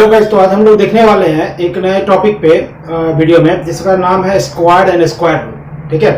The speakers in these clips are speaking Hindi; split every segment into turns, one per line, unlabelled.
हेलो गाइस, तो आज हम लोग देखने वाले हैं एक नए टॉपिक पे वीडियो में, जिसका नाम है स्क्वायर्ड एंड स्क्वायर रूट। ठीक है,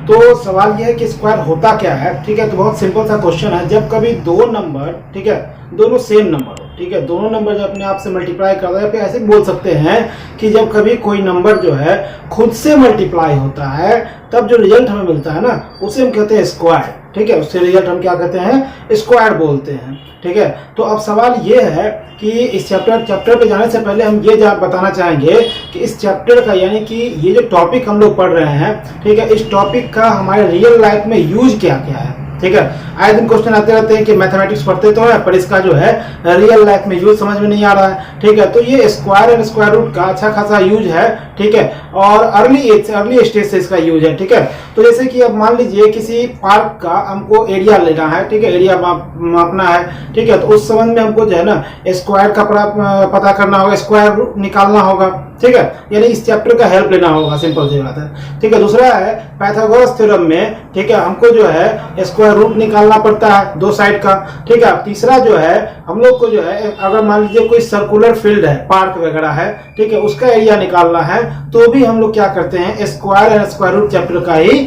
तो सवाल यह है कि स्क्वायर होता क्या है। ठीक है, तो बहुत सिंपल सा क्वेश्चन है। जब कभी दो नंबर, ठीक है, दोनों सेम नंबर हो, ठीक है, दोनों नंबर जब अपने आप से मल्टीप्लाई कर रहे हैं, फिर ऐसे बोल सकते हैं कि जब कभी कोई नंबर जो है खुद से मल्टीप्लाई होता है, तब जो रिजल्ट हमें मिलता है ना, उसे हम कहते हैं स्क्वायर। ठीक है, उससे रिजल्ट हम क्या कहते हैं, स्क्वायर बोलते हैं। ठीक है, तो अब सवाल ये है कि इस चैप्टर पे जाने से पहले हम ये बताना चाहेंगे कि इस चैप्टर का, यानी कि ये जो टॉपिक हम लोग पढ़ रहे हैं, ठीक है, इस टॉपिक का हमारे रियल लाइफ में यूज क्या क्या है। ठीक है, आए दिन क्वेश्चन आते रहते हैं कि मैथमेटिक्स पढ़ते तो है, पर इसका जो है रियल लाइफ में यूज समझ में नहीं आ रहा है। ठीक है, तो ये स्क्वायर एंड स्क्वायर रूट का अच्छा खासा यूज है। ठीक है, और अर्ली स्टेज से इसका यूज है। ठीक है, तो जैसे कि अब मान लीजिए किसी पार्क का हमको एरिया लेना है, ठीक है, एरिया मापना है। ठीक है, तो उस संबंध में हमको जो है ना स्क्वायर का पता करना होगा, स्क्वायर रूट निकालना होगा। ठीक है, यानी इस चैप्टर का हेल्प लेना होगा, सिंपल सी बात है। ठीक है, दूसरा है पाइथागोरस थ्योरम में, ठीक है, हमको जो है स्क्वायर रूट निकालना पड़ता है दो साइड का। ठीक है, तीसरा जो है हम लोग को जो है, अगर मान लीजिए कोई सर्कुलर फील्ड है, पार्क वगैरह है, ठीक है, उसका एरिया निकालना है, तो भी हम लोग क्या करते हैं, square and square root chapter का ही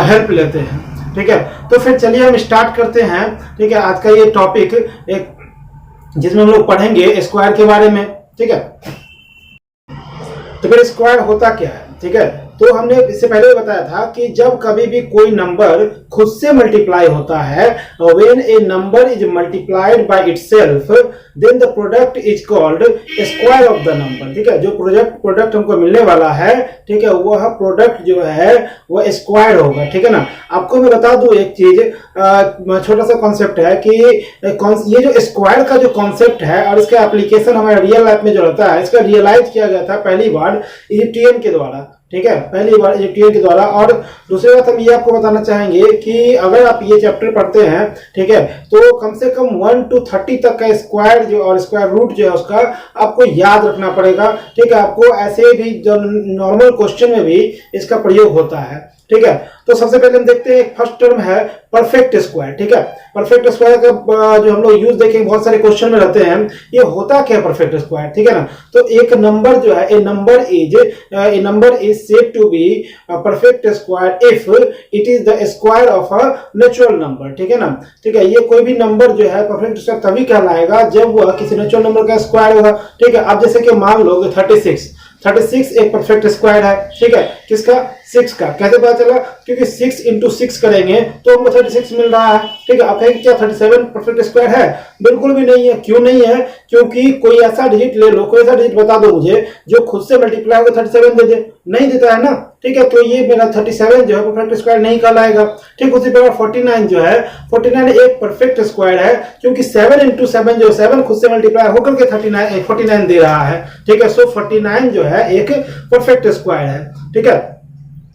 हेल्प लेते हैं। ठीक है, तो फिर चलिए हम स्टार्ट करते हैं। ठीक है, आज का ये टॉपिक एक जिसमें हम लोग पढ़ेंगे स्क्वायर के बारे में। ठीक है, तो फिर स्क्वायर होता क्या है। ठीक है, तो हमने इससे पहले बताया था कि जब कभी भी कोई नंबर खुद से मल्टीप्लाई होता है, when a number is multiplied by itself, then the product is called square of the number. ठीक है, जो प्रोडक्ट हमको मिलने वाला है, ठीक है, वह प्रोडक्ट जो है वह स्क्वायर होगा। ठीक है ना। आपको मैं बता दूं एक चीज, छोटा सा कॉन्सेप्ट है कि ये जो स्क्वायर का जो कॉन्सेप्ट है और इसका एप्लीकेशन हमारे रियल लाइफ में जो रहता है, इसका रियलाइज किया गया था पहली बार इजिप्टियन के द्वारा। ठीक है, पहली बार इजिप्टियन के द्वारा। और दूसरी बात हम ये आपको बताना चाहेंगे कि अगर आप ये चैप्टर पढ़ते हैं, ठीक है, तो कम से कम 1 to 30 तक का स्क्वायर जो और स्क्वायर रूट जो है उसका आपको याद रखना पड़ेगा। ठीक है, आपको ऐसे भी जो नॉर्मल क्वेश्चन में भी इसका प्रयोग होता है। ठीक है, तो सबसे पहले हम देखते हैं, फर्स्ट टर्म है परफेक्ट स्क्वायर। ठीक है, परफेक्ट स्क्वायर का जो हम लोग यूज देखेंगे बहुत सारे क्वेश्चन में रहते हैं, ये होता क्या है परफेक्ट स्क्वायर। ठीक है ना। तो एक नंबर जो है, a number is said to be perfect square if it is the square of a natural number. ठीक है ना। ठीक है, ये कोई भी नंबर जो है परफेक्ट स्क्वायर तभी कहलाएगा जब वह किसी नेचुरल नंबर का स्क्वायर होगा। ठीक है, अब जैसे कि मान लो 36 एक परफेक्ट स्क्वायर है। ठीक है, किसका, 6 का। कैसे पता चला, क्योंकि 6 into 6 करेंगे तो हमको 36 मिल रहा है। ठीक है, आप कहेंगे क्या 37 परफेक्ट स्क्वायर है? बिल्कुल भी नहीं है। क्यों नहीं है? क्योंकि कोई ऐसा डिजिट ले लो, कोई ऐसा डिजिट बता दो मुझे जो खुद से मल्टीप्लाई होकर 37 दे दे, नहीं देता है ना। ठीक है, तो ये मेरा 37 जो है परफेक्ट स्क्वायर नहीं कहलाएगा। ठीक, उसी प्रकार 49 जो है, 49 एक परफेक्ट स्क्वायर है, क्योंकि 7 into 7 जो 7 खुद से मल्टीप्लाई होकर के 49 दे रहा है। ठीक है, सो 49 जो है एक परफेक्ट स्क्वायर है। ठीक है,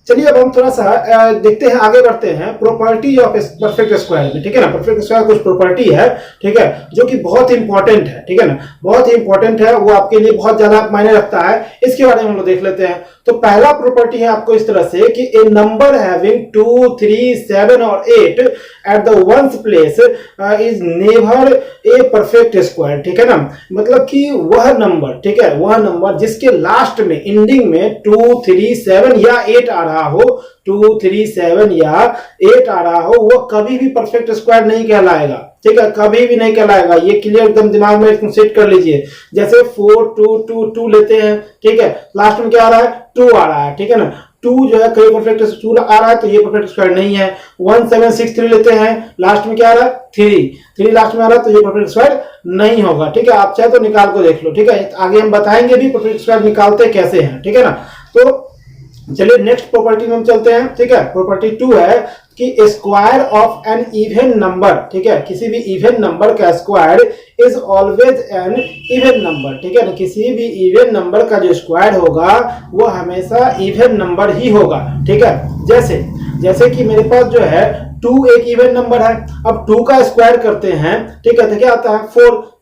चलिए अब हम थोड़ा सा देखते हैं, आगे बढ़ते हैं प्रॉपर्टी ऑफ परफेक्ट स्क्वायर में। ठीक है ना, परफेक्ट स्क्वायर कुछ प्रॉपर्टी है, ठीक है, जो कि बहुत इंपॉर्टेंट है। ठीक है ना, बहुत ही इंपॉर्टेंट है, वो आपके लिए बहुत ज्यादा मायने रखता है। इसके बारे में हम लोग देख लेते हैं। तो पहला प्रॉपर्टी है आपको इस तरह से कि ए नंबर हैविंग 2, 3, 7 और 8 at the ones place is never a perfect square. ठीक है ना, मतलब कि वह नंबर, ठीक है, वह नंबर जिसके लास्ट में, एंडिंग में 2, 3, 7 या 8 आ रहा हो, 2, 3, 7 या 8 आ रहा हो, वह कभी भी परफेक्ट स्क्वायर नहीं कहलाएगा। ठीक है, कभी भी नहीं कहलाएगा। ये क्लियर एकदम दिमाग में इसको सेट कर लीजिए। जैसे 4, 2, 2, 2 लेते हैं, ठीक है, लास्ट में क्या आ रहा है, 2 आ रहा है। ठीक है ना, 2 जो है कहीं परफेक्ट स्क्वायर आ रहा है, तो ये परफेक्ट स्क्वायर नहीं है। 1, 7, 6, 3 लेते हैं, लास्ट में क्या आ रहा है, 3 लास्ट में आ रहा है, तो ये परफेक्ट स्क्वायर नहीं होगा। ठीक है, आप चाहे तो निकाल को देख लो। ठीक है, आगे हम बताएंगे भी परफेक्ट स्क्वायर निकालते कैसे हैं। ठीक है ना, तो चलिए नेक्स्ट प्रॉपर्टी में हम चलते हैं। ठीक है, प्रॉपर्टी 2 है कि square of an even number, ठीक है, किसी भी इवन नंबर का square is always an even number. ठीक है ना, किसी भी इवन नंबर का जो स्क्वायर होगा वो हमेशा इवन नंबर ही होगा। ठीक है, जैसे कि मेरे पास जो है 2 एक इवन नंबर है। अब 2 का स्क्वायर करते हैं, ठीक है, तो क्या आता है,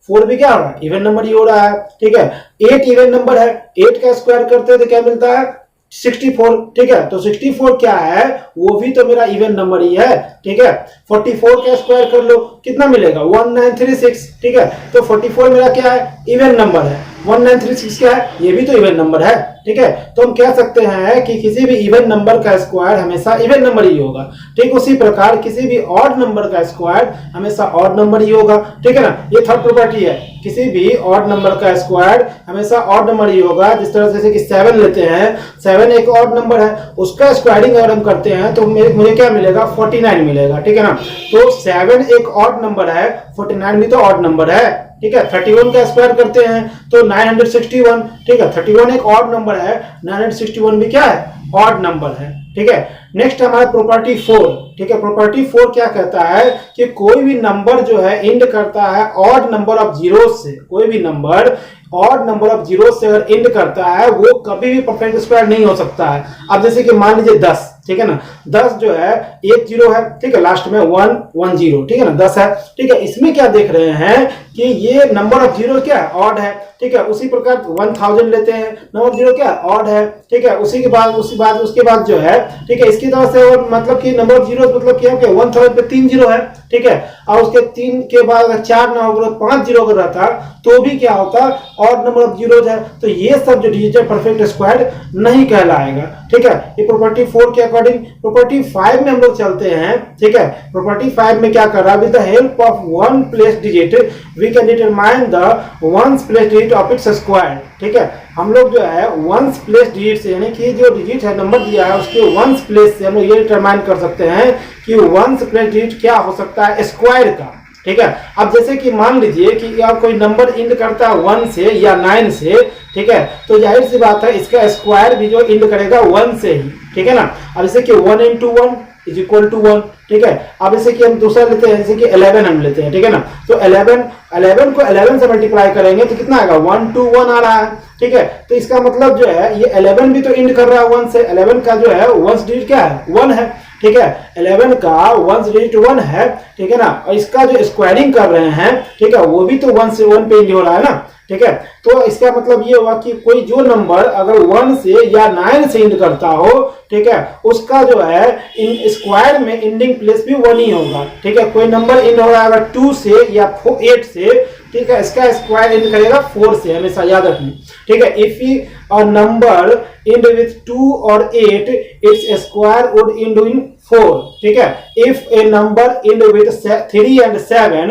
4 भी क्या हो रहा है, इवन नंबर ही हो रहा है। ठीक है, 8 इवन नंबर है, 8 का स्क्वायर करते हैं तो क्या मिलता है, 64। ठीक है, तो 64 क्या है, वो भी तो मेरा इवन नंबर ही है। ठीक है, 44 का स्क्वायर कर लो, कितना मिलेगा, 1936। ठीक है, तो 44 मेरा क्या है, इवन नंबर है। 1936 क्या है, ये भी तो इवन नंबर है, ठीक है। तो हम कह सकते हैं कि किसी भी इवन नंबर का स्क्वायर हमेशा इवन नंबर ही होगा। ठीक उसी प्रकार किसी भी ऑड नंबर का स्क्वायर हमेशा ऑड नंबर ही होगा, ठीक है ना। ये थर्ड प्रॉपर्टी है, किसी भी ऑड नंबर का स्क्वायर हमेशा ऑड नंबर ही होगा। जिस तरह से कि 7 लेते हैं, 7 एक ऑड नंबर है, उसका स्क्वायरिंग अगर हम करते हैं तो मुझे क्या मिलेगा, 49 मिलेगा, ठीक है ना। तो 7 एक ऑड नंबर है, 49 भी तो ऑड नंबर है, ठीक है। 31 का स्क्वायर करते हैं तो 961, ठीक है। 31 एक ऑड नंबर है, 961 भी क्या है, ऑड नंबर है, ठीक है। नेक्स्ट हमारा प्रॉपर्टी 4, ठीक है। प्रॉपर्टी 4 क्या कहता है कि कोई भी नंबर जो है एंड करता है ऑड नंबर ऑफ जीरो से, कोई भी number odd number of zero से अगर एंड करता है वो कभी भी परफेक्ट स्क्वायर नहीं हो सकता है। अब जैसे कि मान लीजिए 10, ठीक है ना, 10 जो है एक जीरो है, ठीक है, लास्ट में 1 1 0, ठीक है ना, 10 है, ठीक है। इसमें क्या देख रहे हैं कि ये नंबर ऑफ जीरो क्या है, ऑड है, ठीक है। उसी प्रकार 1000 लेते हैं, नंबर जीरो क्या है, ऑड है, ठीक है। उसके बाद जो है, ठीक है, इसकी तरह से और मतलब कि नंबर ऑफ जीरो मतलब क्या है, 1000 पे 3 जीरो है, ठीक है। और उसके 3 के बाद अगर 4 ना होगा, 5 जीरो अगर रहता तो भी क्या होता, ऑड नंबर ऑफ जीरोज है। तो ये सब जो डिजिटल परफेक्ट स्क्वायर नहीं कहलाएगा, ठीक है। ये प्रॉपर्टी 4 के अकॉर्डिंग। प्रॉपर्टी 5 में हम लोग चलते हैं, ठीक है। प्रॉपर्टी 5 में क्या कर रहा है, with the help of one place digit we can determine the ones place digit of its square, ठीक है। हम लोग जो है वंस प्लेस डिजिट से, यानी कि जो डिजिट है, नंबर दिया है, उसके वंस प्लेस से हम लोग ये डिटरमाइन कर सकते हैं कि वंस प्लेस डिजिट क्या हो सकता है, स्क्वायर का, ठीक है। अब जैसे कि मान लीजिए कि आप कोई नंबर इंड करता है 1 से या 9 से, ठीक है, तो जाहिर सी बात है इसका स्क्वायर भी जो इंड करेगा 1 से ही, ठीक है ना। अब जैसे कि 1 into 1 इज इक्वल टू 1, ठीक है। अब जैसे कि हम दूसरा लेते हैं, जैसे कि 11 हम लेते हैं, ठीक है ना। तो 11 को 11 से मल्टीप्लाई करेंगे तो कितना आएगा, 1 2 1 आ रहा है, ठीक है। तो इसका मतलब जो है ये 11 भी तो इंड कर रहा है 1 से, 11 का जो है वंस डिजिट क्या है, 1 है, ठीक है। 11 का वंस डिजिट 1 है, ठीक है ना। और इसका जो स्क्वायरिंग कर रहे हैं, ठीक है, वो भी तो 1 से 1 पे इंड हो रहा है ना, ठीक है। तो इसका मतलब ये हुआ कि कोई जो नंबर अगर 1 से या 9 से इंड करता हो, ठीक है, उसका जो है इन स्क्वायर में इंडिंग प्लेस भी 1 ही होगा, ठीक है। कोई नंबर इंड हो रहा है अगर 2 से या 8 से, ठीक है, इसका स्क्वायर इंड करेगा 4 से, हमेशा याद रखना, ठीक है। If a number end with 2 or 8 its square would end in 4, ठीक है। If a number end with 3 and 7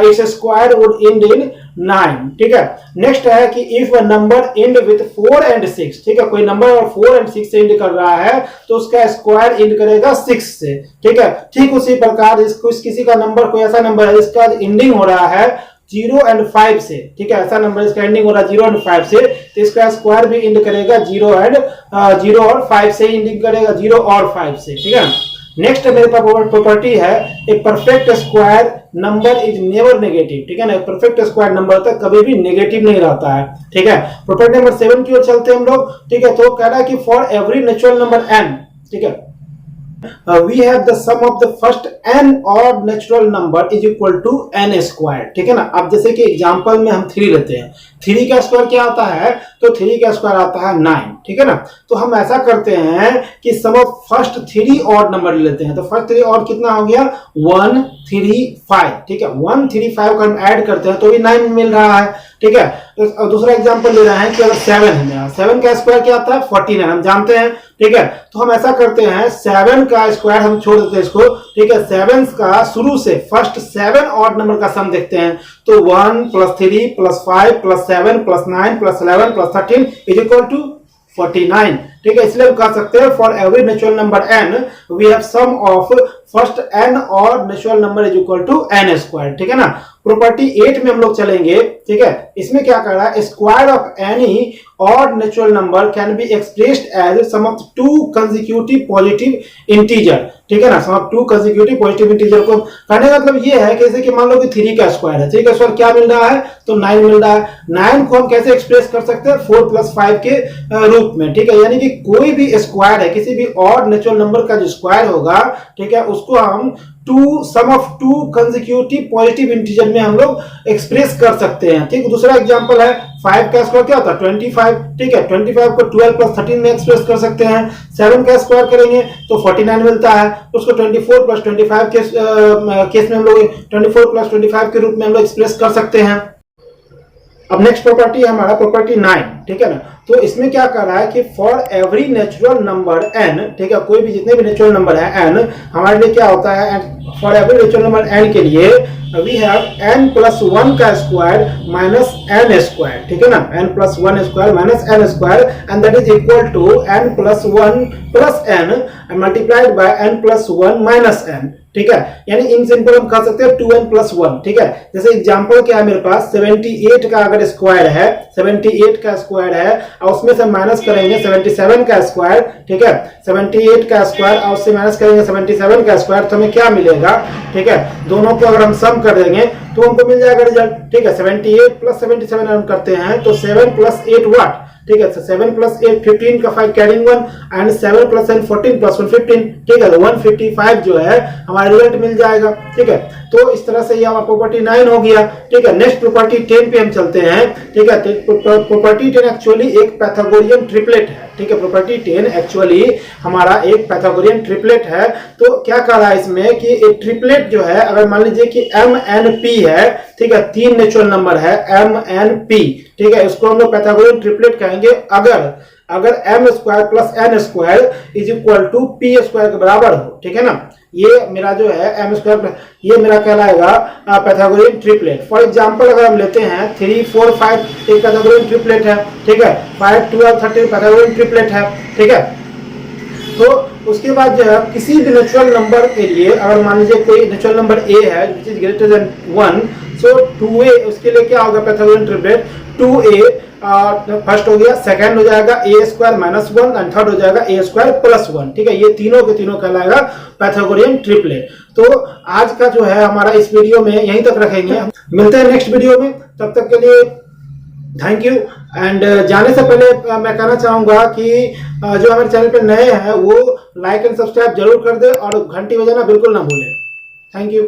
its square would end in 9, ठीक है। नेक्स्ट है कि if a number end with 4 and 6, ठीक है, कोई नंबर और 4 and 6 से इंड कर रहा है तो उसका स्क्वायर इंड करेगा 6 से, ठीक है। ठीक उसी प्रकार किसी का नंबर, कोई ऐसा नंबर है जिसका इंडिंग हो रहा है 0 and 5 से, ठीक है, ऐसा नंबर इसका एंडिंग हो रहा है 0 and 5 से, तो इसका स्क्वायर भी इंड करेगा 0 और 5 से, इंडिंग करेगा 0 और 5 से, ठीक है। नेक्स्ट मेरे पास प्रॉपर्टी है, a perfect square number is never negative, ठीक है ना। परफेक्ट स्क्वायर नंबर तक कभी भी नेगेटिव नहीं रहता है, ठीक है। प्रॉपर्टी नंबर 7 की ओर चलते हैं हम लोग, ठीक है। तो कह रहा है कि for every natural number n, ठीक है, we have the sum of the first n odd natural number is equal to n square, ठीक है ना। अब जैसे कि एग्जांपल में हम 3 लेते हैं, 3 का स्क्वायर क्या आता है, तो 3 का स्क्वायर आता है 9, ठीक है ना। तो हम ऐसा करते हैं कि सम ऑफ फर्स्ट 3 ऑड नंबर लेते हैं, तो फर्स्ट 3 ऑड कितना हो गया, 1 3 5, ठीक है। 1 3 5 को हम ऐड करते हैं तो भी 9 मिल रहा है, ठीक है। तो दूसरा एग्जांपल ले रहे हैं कि अगर 7 है, 7 का स्क्वायर क्या आता है, 49, हम जानते हैं, ठीक है। तो हम ऐसा करते हैं 7 का स्क्वायर हम छोड़ देते हैं इसको, ठीक है। 7 का शुरू से फर्स्ट 7 ऑड नंबर का सम देखते हैं, तो 1 + 3 + 5 + 7 + 9 + 11 + 13 इज इक्वल टू 49, ठीक है। इसलिए हम कह सकते हैं for every natural number n we have sum of first n odd natural number is equal to n square, ठीक है ना। प्रॉपर्टी 8 में हम लोग चलेंगे, ठीक है। इसमें क्या कर रहा है, square of any odd natural number can be expressed as sum of 2 consecutive positive integer, ठीक है ना। Sum of 2 consecutive positive integer को कहने का मतलब ये है कि जैसे कि मान लो कि 3 का स्क्वायर है, 3 का स्क्वायर क्या मिल रहा है, तो 9 मिल रहा है। 9 को हम कैसे एक्सप्रेस कर सकते हैं, 4 + 5 के रूप में, ठीक है। यानी कि कोई भी स्क्वायर है, किसी भी ऑड नेचुरल नंबर का जो स्क्वायर होगा, ठीक है, उसको हम सम ऑफ 2 कंसेक्यूटिव पॉजिटिव इंटीजर में हम लोग एक्सप्रेस कर सकते हैं, ठीक। दूसरा एग्जांपल है 5 का स्क्वायर क्या होता है, 25, ठीक है। 25 को 12 + 13 में एक्सप्रेस कर सकते हैं। 7 का स्क्वायर करेंगे तो 49 मिलता है, उसको 24 + 25 के केस में हम लोग 24 + 25 के रूप में हम लोग एक्सप्रेस कर सकते हैं। अब नेक्स्ट प्रॉपर्टी है हमारा प्रॉपर्टी 9, ठीक है ना। तो इसमें क्या कर रहा है कि for every natural number n, ठीक है, कोई भी जितने भी नेचुरल नंबर है n, हमारे लिए क्या होता है, for every natural number n के लिए वी हैव n प्लस 1 का स्क्वायर माइनस n स्क्वायर, ठीक है ना, n plus 1 square minus n square, and that is equal to n plus 1 plus n multiplied by n plus 1 minus n, ठीक है। यानी इन सिंपल हम कह सकते हैं 2n प्लस 1, ठीक है। जैसे एग्जांपल क्या है मेरे पास, 78 का अगर स्क्वायर है, 78 का स्क्वायर है और उसमें से माइनस करेंगे 77 का स्क्वायर, ठीक है, 78 का स्क्वायर और उससे माइनस करेंगे 77 का स्क्वायर, तो हमें क्या मिलेगा, ठीक है, दोनों को अगर हम सम कर देंगे तो हमको मिल जाएगा रिजल्ट, ठीक है। 78 प्लस 77 हम करते हैं तो 7 प्लस 8 वाट, ठीक है, 7 प्लस 8 15 का 5 कैरिंग 1 एंड 7 प्लस 10 14 प्लस 1 15, ठीक है, तो 155 जो है हमारा रिजल्ट मिल जाएगा, ठीक है। तो इस तरह से ये हमारा प्रॉपर्टी 9 हो गया, ठीक है। नेक्स्ट प्रॉपर्टी 10 पे हम चलते हैं, ठीक है। प्रॉपर्टी 10 एक्चुअली एक पैथागोरियन ट्रिपलेट है, ठीक है। प्रॉपर्टी 10 एक्चुअली हमारा एक पैथागोरियन ट्रिपलेट है। तो क्या कह रहा है इसमें कि एक ट्रिपलेट जो है, अगर मान लीजिए कि एम एन पी है, ठीक है, 3 नेचुरल नंबर है एम एन पी, ठीक है, इसको हम लोग पैथागोरियन ट्रिपलेट कहेंगे अगर M square plus N square is equal to P square के बराबर हो, ठीक है ना। ये मेरा जो है एम स्क्वायर, ये मेरा कहलाएगा पैथागोरियन ट्रिपलेट। फॉर एग्जांपल अगर हम लेते हैं 3 4 5 एक पैथागोरियन ट्रिपलेट है, ठीक है, 5 12 13 पैथागोरियन ट्रिपलेट है, ठीक है। तो उसके बाद जो है किसी भी नेचुरल नंबर के लिए अगर मान लीजिए कोई नेचुरल नंबर ए है which is greater than 1, so 2a उसके लिए क्या होगा पैथागोरियन ट्रिपलेट, 2a फर्स्ट हो गया, सेकंड हो जाएगा ए स्क्वायर माइनस 1 एंड थर्ड हो जाएगा ए स्क्वायर प्लस 1, ठीक है। ये तीनों के तीनों कहलाएगा पैथागोरियन ट्रिपलेट। तो आज का जो है हमारा इस वीडियो में यहीं तक रखेंगे, मिलते हैं नेक्स्ट वीडियो में, तब तक के लिए थैंक यू। एंड जाने से पहले मैं कहना चाहूंगा कि जो हमारे चैनल पे नए हैं वो लाइक एंड सब्सक्राइब जरूर कर दे और घंटी बजाना बिल्कुल ना भूलें। Thank you.